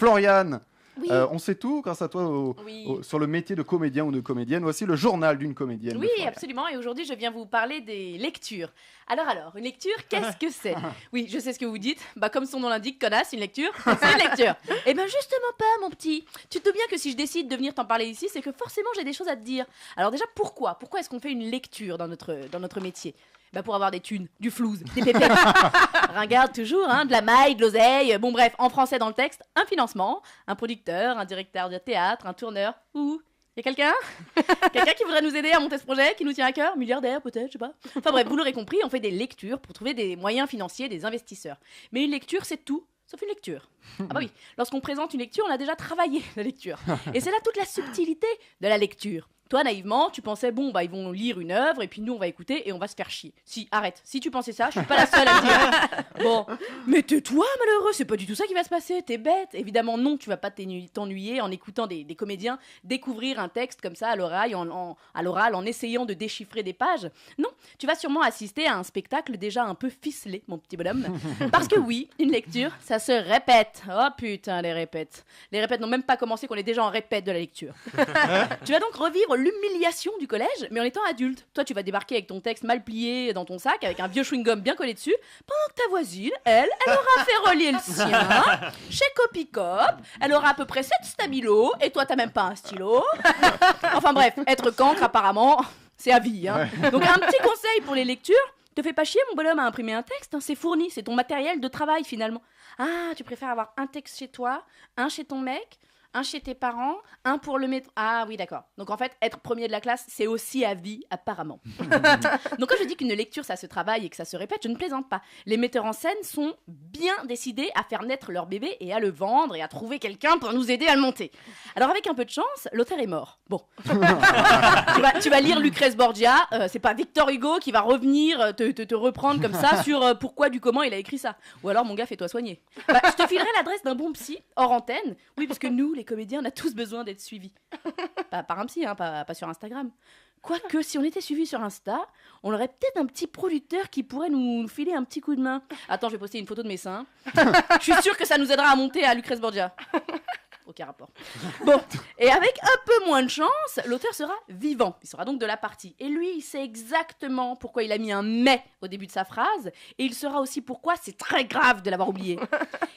Floriane, Oui. on sait tout grâce à toi sur le métier de comédien ou de comédienne. Voici le journal d'une comédienne. Oui, absolument. Et aujourd'hui, je viens vous parler des lectures. Alors, une lecture, qu'est-ce que c'est ? Oui, je sais ce que vous dites. Bah, comme son nom l'indique, connasse, une lecture, c'est une lecture. Eh ben, justement pas, mon petit. Tu te doutes bien que si je décide de venir t'en parler ici, c'est que forcément, j'ai des choses à te dire. Alors déjà, pourquoi est-ce qu'on fait une lecture dans notre métier ? Bah pour avoir des thunes, du flouze, des pépettes. Ringarde toujours, de la maille, de l'oseille. Bon bref, en français dans le texte, un financement, un producteur, un directeur de théâtre, un tourneur. Ouh, y a quelqu'un ? Quelqu'un qui voudrait nous aider à monter ce projet, qui nous tient à cœur ? Milliardaire peut-être, je sais pas. Enfin bref, vous l'aurez compris, on fait des lectures pour trouver des moyens financiers, des investisseurs. Mais une lecture, c'est tout. Sauf une lecture. Ah bah oui, lorsqu'on présente une lecture, on a déjà travaillé la lecture. Et c'est là toute la subtilité de la lecture. Toi, naïvement, tu pensais, bon, bah, ils vont lire une œuvre et puis nous, on va écouter et on va se faire chier. Si, arrête. Si tu pensais ça, je suis pas la seule à le dire. Bon, mais tais-toi, malheureux, c'est pas du tout ça qui va se passer. T'es bête. Évidemment, non, tu vas pas t'ennuyer en écoutant des comédiens découvrir un texte comme ça à l'oral, en essayant de déchiffrer des pages. Non, tu vas sûrement assister à un spectacle déjà un peu ficelé, mon petit bonhomme. Parce que oui, une lecture, ça se répète. Oh putain, les répètes. Les répètes n'ont même pas commencé qu'on est déjà en répète de la lecture. Tu vas donc revivre l'humiliation du collège, mais en étant adulte. Toi, tu vas débarquer avec ton texte mal plié dans ton sac, avec un vieux chewing-gum bien collé dessus, pendant que ta voisine, elle aura fait relier le sien chez Copicop, elle aura à peu près 7 stabilos, et toi, t'as même pas un stylo. Enfin bref, être cancre, apparemment, c'est à vie. Donc un petit conseil pour les lectures, te fais pas chier, mon bonhomme, à imprimer un texte, c'est fourni, c'est ton matériel de travail, finalement. Ah, tu préfères avoir un texte chez toi, un chez ton mec, un chez tes parents, un pour le métro. Ah oui, d'accord. Donc en fait, être premier de la classe, c'est aussi à vie, apparemment. Donc quand je dis qu'une lecture, ça se travaille et que ça se répète, je ne plaisante pas. Les metteurs en scène sont bien décidés à faire naître leur bébé et à le vendre et à trouver quelqu'un pour nous aider à le monter. Alors avec un peu de chance, l'auteur est mort. Bon. tu vas lire Lucrèce Borgia, c'est pas Victor Hugo qui va revenir te reprendre comme ça sur pourquoi du comment il a écrit ça. Ou alors, mon gars, fais-toi soigner. Bah, je te filerai l'adresse d'un bon psy, hors antenne. Oui, parce que nous, les comédiens, on a tous besoin d'être suivis. Pas par un psy, pas sur Instagram. Quoique, si on était suivis sur Insta, on aurait peut-être un petit producteur qui pourrait nous filer un petit coup de main. Attends, je vais poster une photo de mes seins. Je suis sûre que ça nous aidera à monter à Lucrèce Borgia. Aucun rapport. Bon, et avec un peu moins de chance, l'auteur sera vivant. Il sera donc de la partie. Et lui, il sait exactement pourquoi il a mis un « mais » au début de sa phrase. Et il saura aussi pourquoi c'est très grave de l'avoir oublié.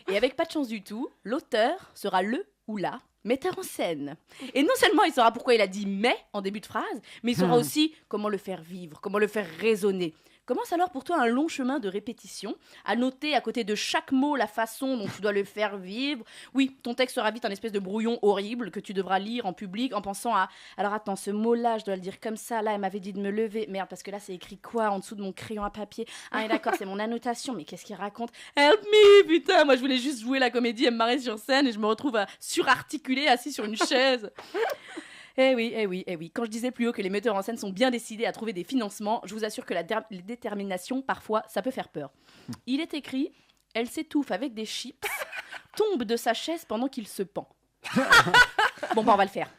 Et avec pas de chance du tout, l'auteur sera le ou la metteur en scène. Et non seulement il saura pourquoi il a dit « mais » en début de phrase, mais il saura aussi comment le faire vivre, comment le faire résonner. Commence alors pour toi un long chemin de répétition, à noter à côté de chaque mot la façon dont tu dois le faire vivre. Oui, ton texte sera vite un espèce de brouillon horrible que tu devras lire en public en pensant à « Alors attends, ce mot-là, je dois le dire comme ça, là, elle m'avait dit de me lever. Merde, parce que là, c'est écrit quoi en dessous de mon crayon à papier? Ah, et d'accord, c'est mon annotation, mais qu'est-ce qu'il raconte? Help me, putain, moi je voulais juste jouer la comédie et me marrer sur scène et je me retrouve à surarticuler assis sur une chaise. » Eh oui. Quand je disais plus haut que les metteurs en scène sont bien décidés à trouver des financements, je vous assure que la détermination, parfois, ça peut faire peur. Il est écrit « Elle s'étouffe avec des chips, tombe de sa chaise pendant qu'il se pend. » Bon, bah, on va le faire.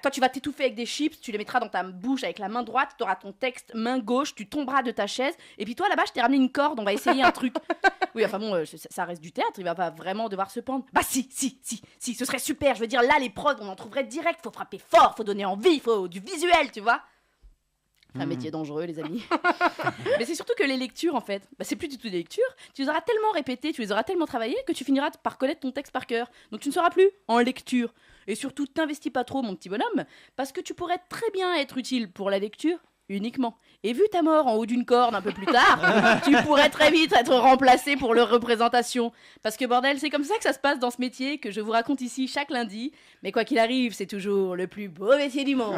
Toi, tu vas t'étouffer avec des chips, tu les mettras dans ta bouche avec la main droite, tu auras ton texte main gauche, tu tomberas de ta chaise, et puis toi, là-bas, je t'ai ramené une corde, on va essayer un truc. Oui, enfin bon, ça reste du théâtre, il va pas vraiment devoir se pendre. Bah si, ce serait super, je veux dire, là, les prods, on en trouverait direct, faut frapper fort, faut donner envie, faut du visuel, tu vois. Un métier dangereux, les amis. Mais c'est surtout que les lectures, en fait, c'est plus du tout des lectures. Tu les auras tellement répétées, tu les auras tellement travaillées que tu finiras par connaître ton texte par cœur. Donc tu ne seras plus en lecture. Et surtout, t'investis pas trop, mon petit bonhomme, parce que tu pourrais très bien être utile pour la lecture uniquement. Et vu ta mort en haut d'une corde un peu plus tard, tu pourrais très vite être remplacé pour leur représentation. Parce que bordel, c'est comme ça que ça se passe dans ce métier que je vous raconte ici chaque lundi. Mais quoi qu'il arrive, c'est toujours le plus beau métier du monde.